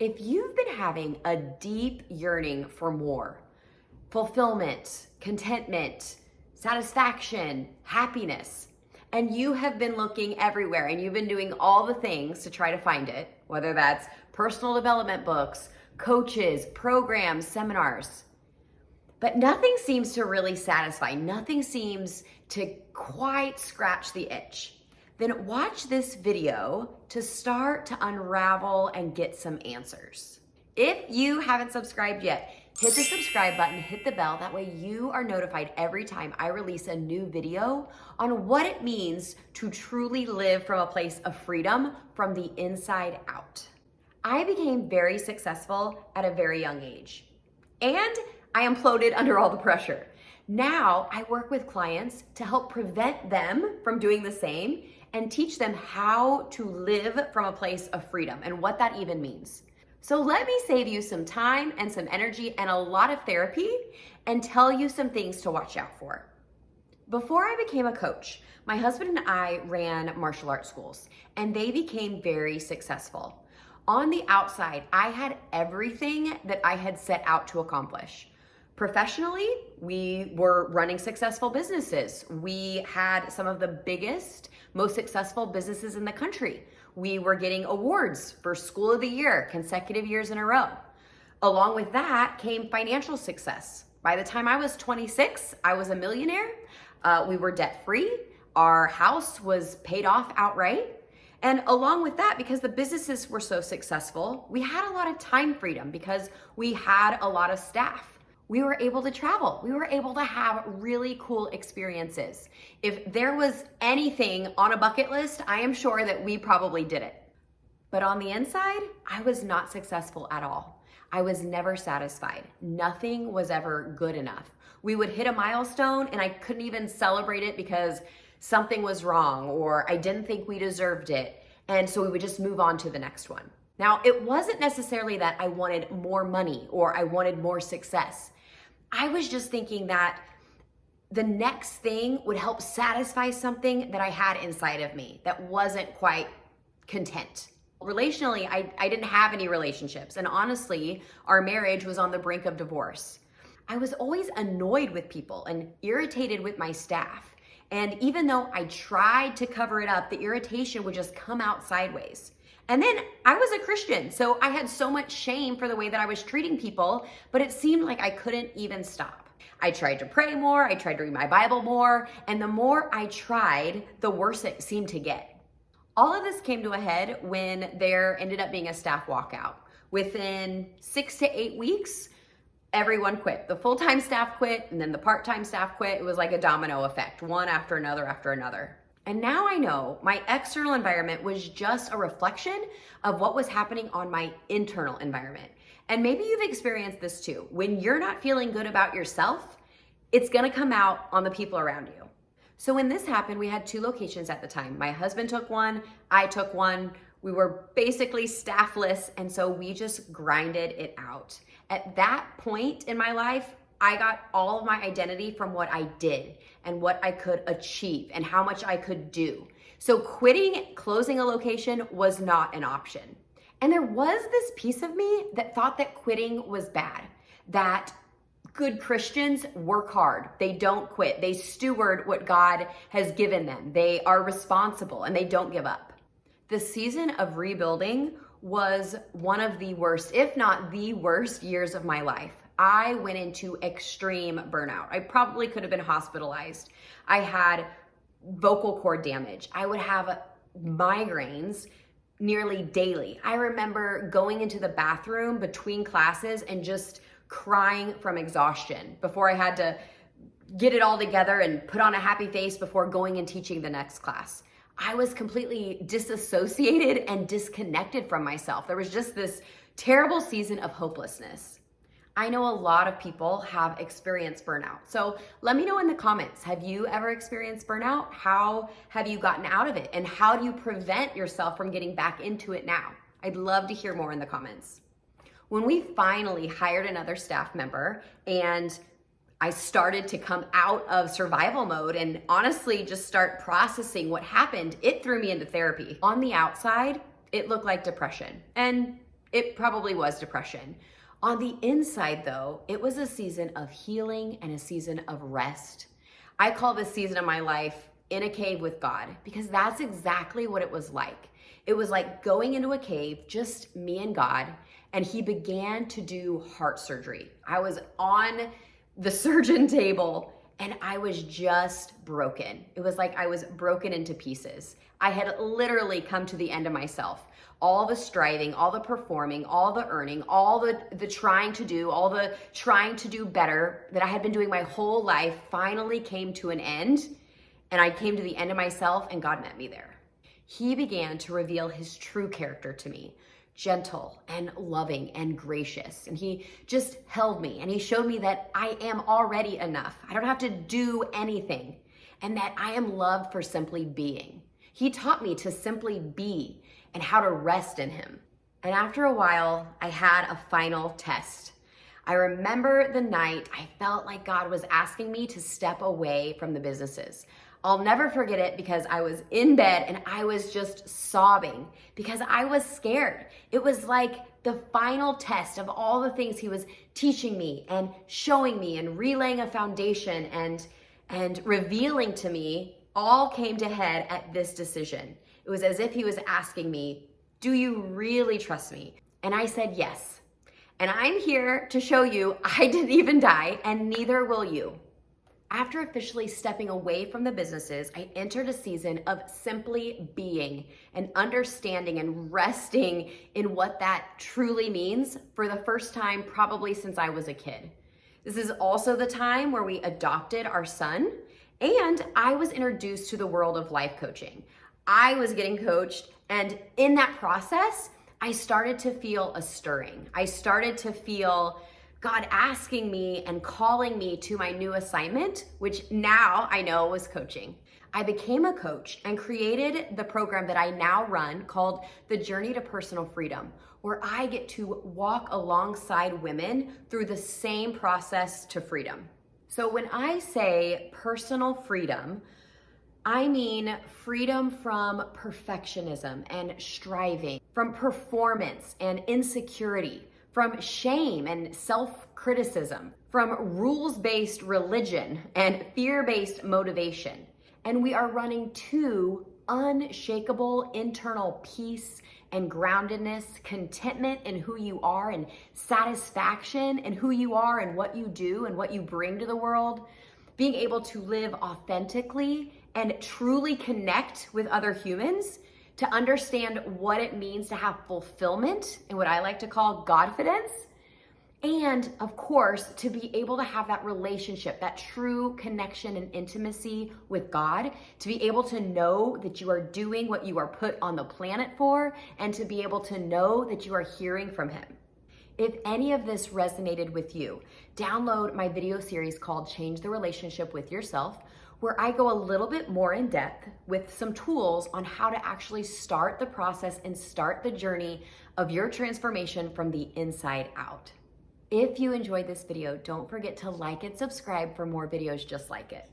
If you've been having a deep yearning for more, fulfillment, contentment, satisfaction, happiness, and you have been looking everywhere and you've been doing all the things to try to find it, whether that's personal development books, coaches, programs, seminars, but nothing seems to really satisfy, nothing seems to quite scratch the itch, then watch this video to start to unravel and get some answers. If you haven't subscribed yet, hit the subscribe button, hit the bell. That way you are notified every time I release a new video on what it means to truly live from a place of freedom from the inside out. I became very successful at a very young age, and I imploded under all the pressure. Now I work with clients to help prevent them from doing the same and teach them how to live from a place of freedom and what that even means. So let me save you some time and some energy and a lot of therapy and tell you some things to watch out for. Before I became a coach, my husband and I ran martial arts schools and they became very successful. On the outside, I had everything that I had set out to accomplish. Professionally, we were running successful businesses. We had some of the biggest, most successful businesses in the country. We were getting awards for School of the Year, consecutive years in a row. Along with that came financial success. By the time I was 26, I was a millionaire. We were debt-free. Our house was paid off outright. And along with that, because the businesses were so successful, we had a lot of time freedom because we had a lot of staff. We were able to travel. We were able to have really cool experiences. If there was anything on a bucket list, I am sure that we probably did it. But on the inside, I was not successful at all. I was never satisfied. Nothing was ever good enough. We would hit a milestone and I couldn't even celebrate it because something was wrong or I didn't think we deserved it. And so we would just move on to the next one. Now, it wasn't necessarily that I wanted more money or I wanted more success. I was just thinking that the next thing would help satisfy something that I had inside of me that wasn't quite content. Relationally, I didn't have any relationships. And honestly, our marriage was on the brink of divorce. I was always annoyed with people and irritated with my staff. And even though I tried to cover it up, the irritation would just come out sideways. And then I was a Christian, so I had so much shame for the way that I was treating people, but it seemed like I couldn't even stop. I tried to pray more, I tried to read my Bible more, and the more I tried, the worse it seemed to get. All of this came to a head when there ended up being a staff walkout. Within 6 to 8 weeks, everyone quit. The full-time staff quit, and then the part-time staff quit. It was like a domino effect, one after another after another. And now I know my external environment was just a reflection of what was happening on my internal environment. And maybe you've experienced this too. When you're not feeling good about yourself, it's gonna come out on the people around you. So when this happened, we had 2 locations at the time. My husband took one, I took one. We were basically staffless, and so we just grinded it out. At that point in my life, I got all of my identity from what I did and what I could achieve and how much I could do. So quitting, closing a location was not an option. And there was this piece of me that thought that quitting was bad, that good Christians work hard. They don't quit. They steward what God has given them. They are responsible and they don't give up. The season of rebuilding was one of the worst, if not the worst years of my life. I went into extreme burnout. I probably could have been hospitalized. I had vocal cord damage. I would have migraines nearly daily. I remember going into the bathroom between classes and just crying from exhaustion before I had to get it all together and put on a happy face before going and teaching the next class. I was completely disassociated and disconnected from myself. There was just this terrible season of hopelessness. I know a lot of people have experienced burnout. So let me know in the comments, have you ever experienced burnout? How have you gotten out of it? And how do you prevent yourself from getting back into it now? I'd love to hear more in the comments. When we finally hired another staff member and I started to come out of survival mode and honestly just start processing what happened, it threw me into therapy. On the outside, it looked like depression. And It probably was depression. On the inside, though, it was a season of healing and a season of rest. I call this season of my life in a cave with God, because that's exactly what it was like. It was like going into a cave, just me and God, and he began to do heart surgery. I was on the surgeon table and I was just broken. It was like I was broken into pieces. I had literally come to the end of myself. All the striving, all the performing, all the earning, all the trying to do, all the trying to do better that I had been doing my whole life finally came to an end. And I came to the end of myself and God met me there. He began to reveal his true character to me, gentle and loving and gracious. And he just held me and he showed me that I am already enough. I don't have to do anything, and that I am loved for simply being. He taught me to simply be and how to rest in him. And after a while, I had a final test. I remember the night I felt like God was asking me to step away from the businesses. I'll never forget it because I was in bed and I was just sobbing because I was scared. It was like the final test of all the things he was teaching me and showing me and relaying a foundation and revealing to me all came to head at this decision. It was as if he was asking me, do you really trust me? And I said yes. And I'm here to show you I didn't even die, and neither will you. After officially stepping away from the businesses, I entered a season of simply being and understanding and resting in what that truly means for the first time probably since I was a kid. This is also the time where we adopted our son, and I was introduced to the world of life coaching. I was getting coached, and in that process, I started to feel a stirring. I started to feel God asking me and calling me to my new assignment, which now I know was coaching. I became a coach and created the program that I now run called The Journey to Personal Freedom, where I get to walk alongside women through the same process to freedom. So when I say personal freedom, I mean freedom from perfectionism and striving, from performance and insecurity, from shame and self-criticism, from rules-based religion and fear-based motivation. And we are running to unshakable internal peace and groundedness, contentment in who you are, and satisfaction in who you are and what you do and what you bring to the world, being able to live authentically and truly connect with other humans, to understand what it means to have fulfillment and what I like to call Godfidence. And of course, to be able to have that relationship, that true connection and intimacy with God, to be able to know that you are doing what you are put on the planet for, and to be able to know that you are hearing from him. If any of this resonated with you, download my video series called Change the Relationship with Yourself, where I go a little bit more in depth with some tools on how to actually start the process and start the journey of your transformation from the inside out. If you enjoyed this video, don't forget to like and subscribe for more videos just like it.